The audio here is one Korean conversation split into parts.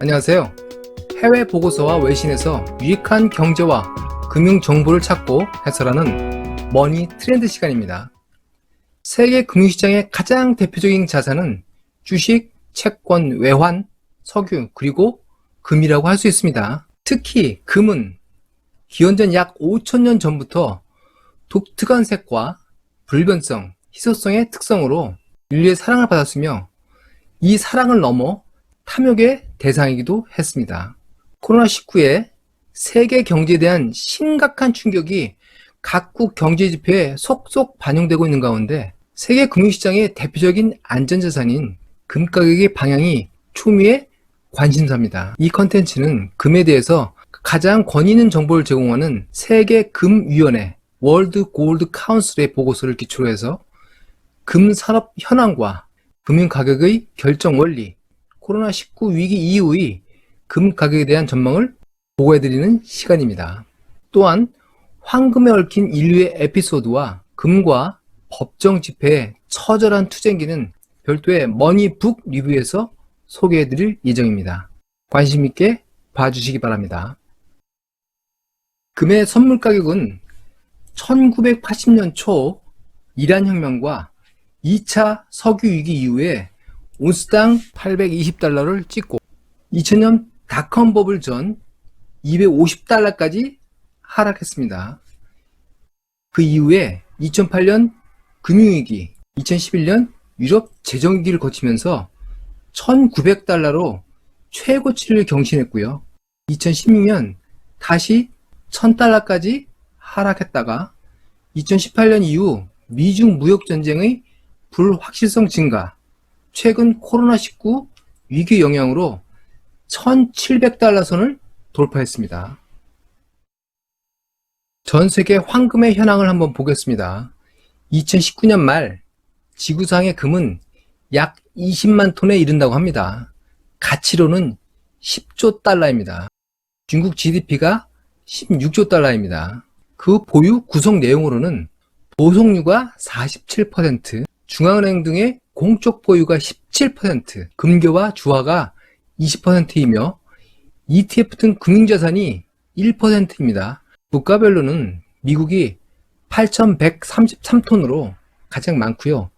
안녕하세요. 해외 보고서와 외신에서 유익한 경제와 금융 정보를 찾고 해설하는 머니 트렌드 시간입니다. 세계 금융시장의 가장 대표적인 자산은 주식, 채권, 외환, 석유, 그리고 금이라고 할 수 있습니다. 특히 금은 기원전 약 5천년 전부터 독특한 색과 불변성, 희소성의 특성으로 인류의 사랑을 받았으며 이 사랑을 넘어 탐욕의 대상이기도 했습니다. 코로나19의 세계 경제에 대한 심각한 충격이 각국 경제 지표에 속속 반영되고 있는 가운데 세계 금융시장의 대표적인 안전자산인 금 가격의 방향이 초미의 관심사입니다. 이 컨텐츠는 금에 대해서 가장 권위 있는 정보를 제공하는 세계금위원회 월드 골드 카운슬의 보고서를 기초로 해서 금산업 현황과 금융가격의 결정 원리, 코로나19 위기 이후의 금 가격에 대한 전망을 보고해드리는 시간입니다. 또한 황금에 얽힌 인류의 에피소드와 금과 법정 지폐의 처절한 투쟁기는 별도의 머니북 리뷰에서 소개해드릴 예정입니다. 관심 있게 봐주시기 바랍니다. 금의 선물 가격은 1980년 초 이란 혁명과 2차 석유 위기 이후에 온스당 820달러를 찍고 2000년 닷컴 버블 전 250달러까지 하락했습니다. 그 이후에 2008년 금융위기, 2011년 유럽 재정위기를 거치면서 1900달러로 최고치를 경신했고요. 2016년 다시 1000달러까지 하락했다가 2018년 이후 미중 무역전쟁의 불확실성 증가, 최근 코로나19 위기 영향으로 1700달러 선을 돌파했습니다. 전 세계 황금의 현황을 한번 보겠습니다. 2019년 말 지구상의 금은 약 20만 톤에 이른다고 합니다. 가치로는 10조 달러입니다. 중국 GDP가 16조 달러입니다. 그 보유 구성 내용으로는 보석류가 47%, 중앙은행 등의 공적 보유가 17%, 금괴와 주화가 20%이며 ETF 등 금융자산이 1%입니다. 국가별로는 미국이 8,133톤으로 가장 많고요.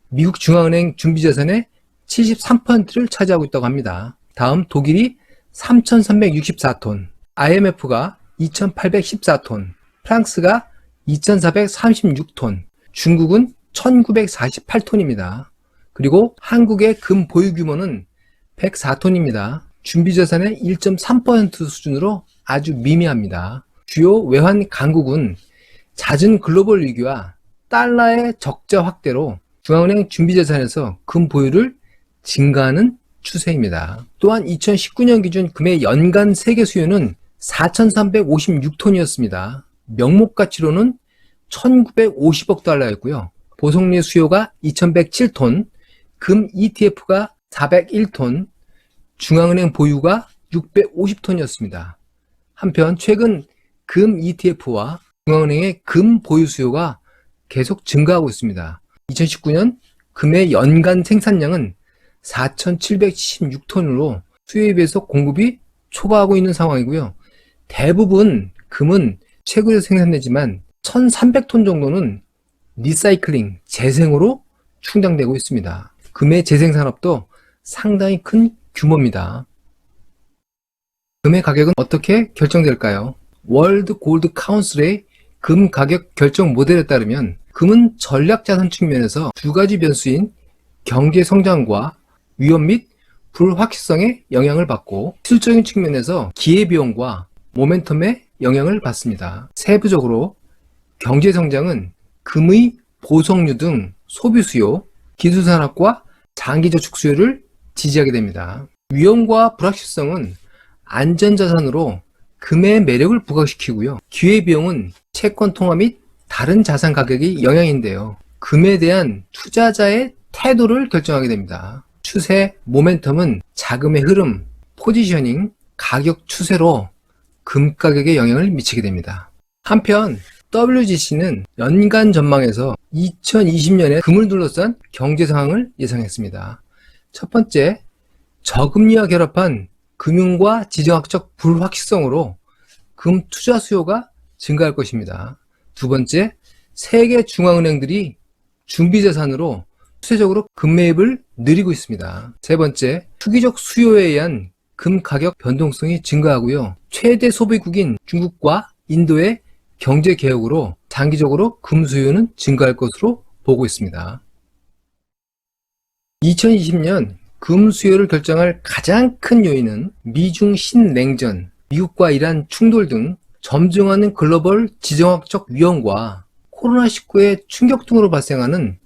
미국 중앙은행 준비자산의 73%를 차지하고 있다고 합니다. 다음 독일이 3,364톤, IMF가 2,814톤, 프랑스가 2,436톤, 중국은 1,948톤입니다. 그리고 한국의 금 보유 규모는 104톤입니다. 준비자산의 1.3% 수준으로 아주 미미합니다. 주요 외환 강국은 잦은 글로벌 위기와 달러의 적자 확대로 중앙은행 준비자산에서 금 보유를 증가하는 추세입니다. 또한 2019년 기준 금의 연간 세계 수요는 4,356톤이었습니다. 명목 가치로는 1,950억 달러였고요. 보석류 수요가 2,107톤, 금 ETF가 401톤, 중앙은행 보유가 650톤이었습니다. 한편 최근 금 ETF와 중앙은행의 금 보유 수요가 계속 증가하고 있습니다. 2019년 금의 연간 생산량은 4,776톤으로 수요에 비해서 공급이 초과하고 있는 상황이고요. 대부분 금은 채굴에서 생산되지만 1,300톤 정도는 리사이클링, 재생으로 충당되고 있습니다. 금의 재생산업도 상당히 큰 규모입니다. 금의 가격은 어떻게 결정될까요? 월드 골드 카운슬의 금 가격 결정 모델에 따르면 금은 전략자산 측면에서 두 가지 변수인 경제 성장과 위험 및 불확실성에 영향을 받고 기술적인 측면에서 기회비용과 모멘텀에 영향을 받습니다. 세부적으로 경제 성장은 금의 보석류 등 소비 수요, 기술 산업과 장기 저축 수요를 지지하게 됩니다. 위험과 불확실성은 안전자산으로 금의 매력을 부각시키고요. 기회비용은 채권 통화 및 다른 자산 가격이 영향인데요. 금에 대한 투자자의 태도를 결정하게 됩니다. 추세, 모멘텀은 자금의 흐름, 포지셔닝, 가격 추세로 금 가격에 영향을 미치게 됩니다. 한편 WGC는 연간 전망에서 2020년에 금을 둘러싼 경제 상황을 예상했습니다. 첫 번째, 저금리와 결합한 금융과 지정학적 불확실성으로 금 투자 수요가 증가할 것입니다. 두 번째, 세계 중앙은행들이 준비자산으로 추세적으로 금 매입을 늘리고 있습니다. 세 번째, 투기적 수요에 의한 금 가격 변동성이 증가하고요. 최대 소비국인 중국과 인도의 경제 개혁으로 장기적으로 금 수요는 증가할 것으로 보고 있습니다. 2020년 금 수요를 결정할 가장 큰 요인은 미중 신냉전, 미국과 이란 충돌 등 점증하는 글로벌 지정학적 위험과 코로나19의 충격 등으로 발생하는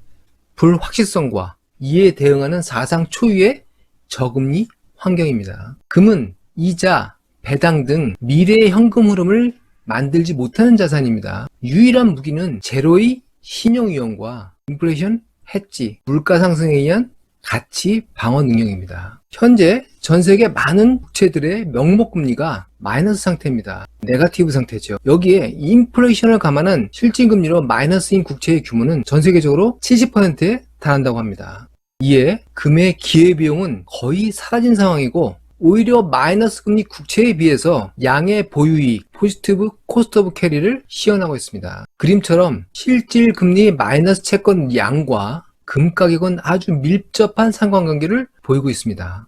불확실성과 이에 대응하는 사상 초유의 저금리 환경입니다. 금은 이자, 배당 등 미래의 현금 흐름을 만들지 못하는 자산입니다. 유일한 무기는 제로의 신용위험과 인플레이션 해지, 물가 상승에 의한 가치 방어 능력입니다. 현재 전 세계 많은 국채들의 명목금리가 마이너스 상태입니다. 네거티브 상태죠. 여기에 인플레이션을 감안한 실질금리로 마이너스인 국채의 규모는 전 세계적으로 70%에 달한다고 합니다. 이에 금의 기회비용은 거의 사라진 상황이고 오히려 마이너스 금리 국채에 비해서 양의 보유이익, 포지티브 코스트 오브 캐리를 시현하고 있습니다. 그림처럼 실질금리 마이너스 채권 양과 금 가격은 아주 밀접한 상관관계를 보이고 있습니다.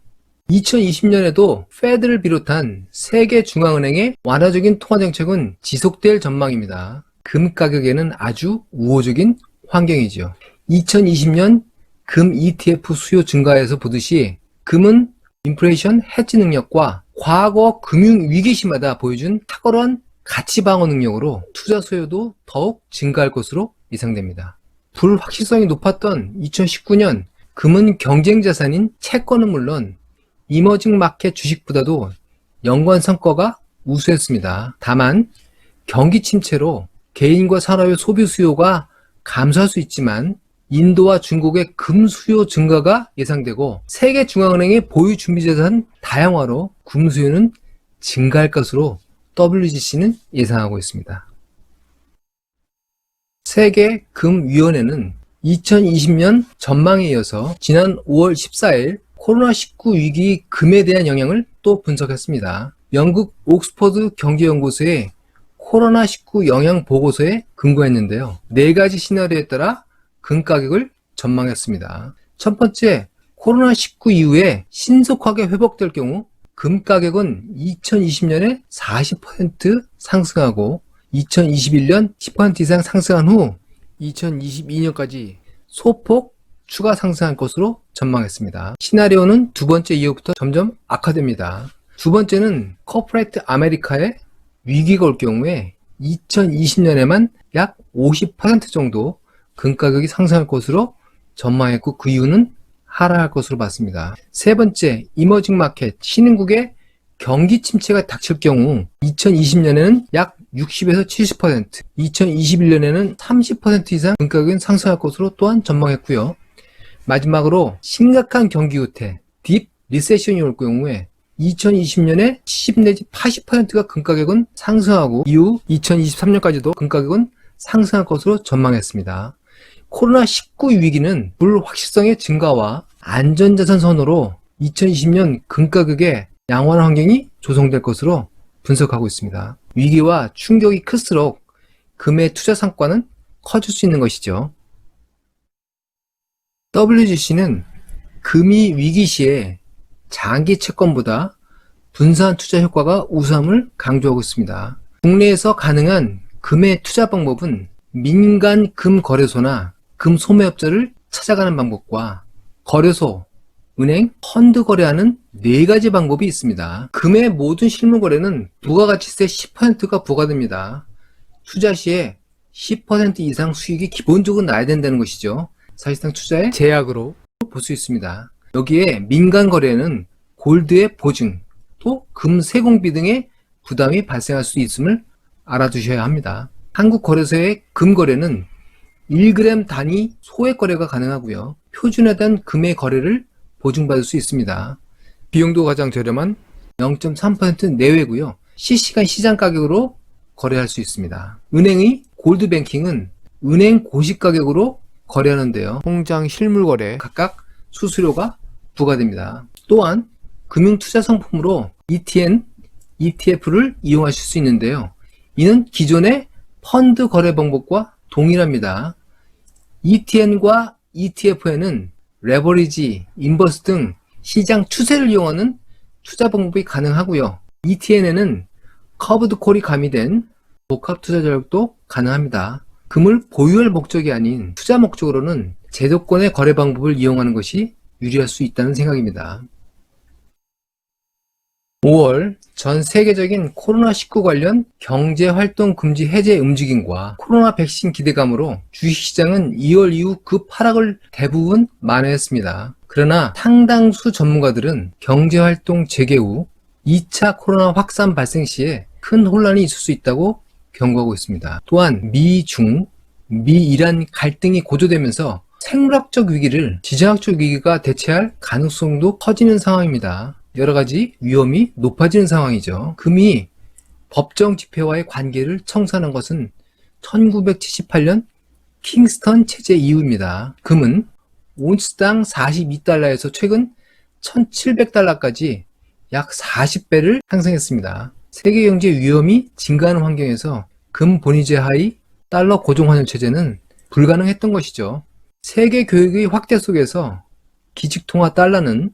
2020년에도 페드를 비롯한 세계 중앙은행의 완화적인 통화정책은 지속될 전망입니다. 금 가격에는 아주 우호적인 환경이죠. 2020년 금 ETF 수요 증가에서 보듯이 금은 인플레이션 해지 능력과 과거 금융 위기 시마다 보여준 탁월한 가치 방어 능력으로 투자 수요도 더욱 증가할 것으로 예상됩니다. 불확실성이 높았던 2019년 금은 경쟁 자산인 채권은 물론 이머징 마켓 주식보다도 연관 성과가 우수했습니다. 다만 경기 침체로 개인과 산업의 소비 수요가 감소할 수 있지만 인도와 중국의 금 수요 증가가 예상되고 세계 중앙은행의 보유 준비자산 다양화로 금 수요는 증가할 것으로 WGC는 예상하고 있습니다. 세계금위원회는 2020년 전망에 이어서 지난 5월 14일 코로나19 위기 금에 대한 영향을 또 분석했습니다. 영국 옥스퍼드 경제연구소의 코로나19 영향 보고서에 근거했는데요. 4가지 시나리오에 따라 금 가격을 전망했습니다. 첫 번째, 코로나19 이후에 신속하게 회복될 경우 금 가격은 2020년에 40% 상승하고 2021년 10% 이상 상승한 후 2022년까지 소폭 추가 상승할 것으로 전망했습니다. 시나리오는 두 번째 이후부터 점점 악화됩니다. 두 번째는 코퍼레이트 아메리카의 위기가 올 경우에 2020년에만 약 50% 정도 금 가격이 상승할 것으로 전망했고 그 이유는 하락할 것으로 봤습니다. 세 번째, 이머징 마켓 신흥국의 경기 침체가 닥칠 경우 2020년에는 약 60에서 70%, 2021년에는 30% 이상 금 가격은 상승할 것으로 또한 전망했고요. 마지막으로 심각한 경기 후퇴, 딥 리세션이 올 경우에 2020년에 70 내지 80%가 금 가격은 상승하고 이후 2023년까지도 금 가격은 상승할 것으로 전망했습니다. 코로나19 위기는 불확실성의 증가와 안전자산 선호로 2020년 금 가격에 양호한 환경이 조성될 것으로 분석하고 있습니다. 위기와 충격이 클수록 금의 투자 성과는 커질 수 있는 것이죠. WGC는 금이 위기 시에 장기 채권보다 분산 투자 효과가 우수함을 강조하고 있습니다. 국내에서 가능한 금의 투자 방법은 민간 금 거래소나 금 소매업자를 찾아가는 방법과 거래소, 은행, 펀드 거래하는 4가지 방법이 있습니다. 금의 모든 실물 거래는 부가가치세 10%가 부과됩니다. 투자 시에 10% 이상 수익이 기본적으로 나야 된다는 것이죠. 사실상 투자의 제약으로 볼 수 있습니다. 여기에 민간 거래는 골드의 보증, 또 금 세공비 등의 부담이 발생할 수 있음을 알아두셔야 합니다. 한국 거래소의 금 거래는 1g 단위 소액 거래가 가능하고요. 표준화된 금의 거래를 보증받을 수 있습니다. 비용도 가장 저렴한 0.3% 내외고요. 실시간 시장 가격으로 거래할 수 있습니다. 은행의 골드뱅킹은 은행 고시 가격으로 거래하는데요. 통장 실물 거래 각각 수수료가 부과됩니다. 또한 금융투자 상품으로 ETN, ETF를 이용하실 수 있는데요. 이는 기존의 펀드 거래 방법과 동일합니다. ETN과 ETF에는 레버리지, 인버스 등 시장 추세를 이용하는 투자 방법이 가능하고요. ETN에는 커브드 콜이 가미된 복합 투자 전략도 가능합니다. 금을 보유할 목적이 아닌 투자 목적으로는 제도권의 거래 방법을 이용하는 것이 유리할 수 있다는 생각입니다. 5월 전 세계적인 코로나19 관련 경제활동 금지 해제 움직임과 코로나 백신 기대감으로 주식시장은 2월 이후 급하락을 대부분 만회했습니다. 그러나 상당수 전문가들은 경제활동 재개 후 2차 코로나 확산 발생 시에 큰 혼란이 있을 수 있다고 경고하고 있습니다. 또한 미중, 미이란 갈등이 고조되면서 생물학적 위기를 지정학적 위기가 대체할 가능성도 커지는 상황입니다. 여러가지 위험이 높아지는 상황이죠. 금이 법정 지폐와의 관계를 청산한 것은 1978년 킹스턴 체제 이후입니다. 금은 온스당 42달러에서 최근 1700달러까지 약 40배를 상승했습니다. 세계 경제 위험이 증가하는 환경에서 금 본위제 하의 달러 고정환율 체제는 불가능했던 것이죠. 세계 교역의 확대 속에서 기축통화 달러는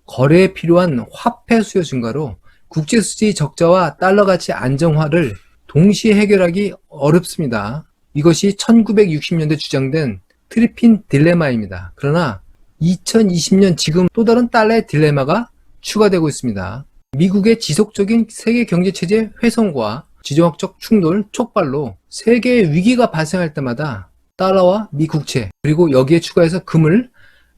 거래에 필요한 화폐 수요 증가로 국제수지 적자와 달러 가치 안정화를 동시에 해결하기 어렵습니다. 이것이 1960년대 주장된 트리핀 딜레마입니다. 그러나 2020년 지금 또 다른 달러의 딜레마가 추가되고 있습니다. 미국의 지속적인 세계 경제체제 훼손과 지정학적 충돌 촉발로 세계의 위기가 발생할 때마다 달러와 미 국채 그리고 여기에 추가해서 금을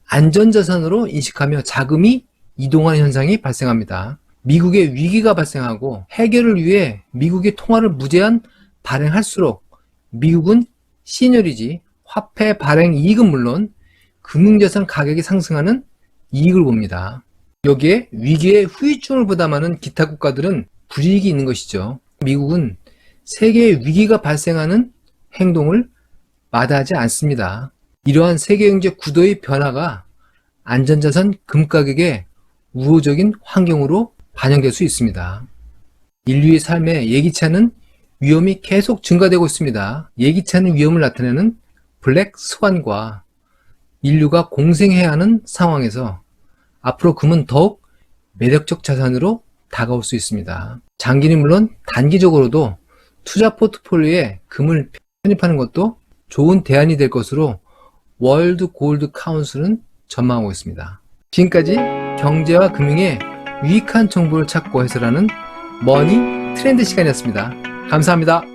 안전자산으로 인식하며 자금이 이동하는 현상이 발생합니다. 미국의 위기가 발생하고 해결을 위해 미국의 통화를 무제한 발행할수록 미국은 시너리지, 화폐 발행 이익은 물론 금융자산 가격이 상승하는 이익을 봅니다. 여기에 위기의 후유증을 부담하는 기타 국가들은 불이익이 있는 것이죠. 미국은 세계의 위기가 발생하는 행동을 마다하지 않습니다. 이러한 세계경제 구도의 변화가 안전자산 금 가격에 우호적인 환경으로 반영될 수 있습니다. 인류의 삶에 예기치 않은 위험이 계속 증가되고 있습니다. 예기치 않은 위험을 나타내는 블랙 스완과 인류가 공생해야 하는 상황에서 앞으로 금은 더욱 매력적 자산으로 다가올 수 있습니다. 장기는 물론 단기적으로도 투자 포트폴리오에 금을 편입하는 것도 좋은 대안이 될 것으로 월드 골드 카운슬은 전망하고 있습니다. 지금까지 경제와 금융의 유익한 정보를 찾고 해설하는 머니 트렌드 시간이었습니다. 감사합니다.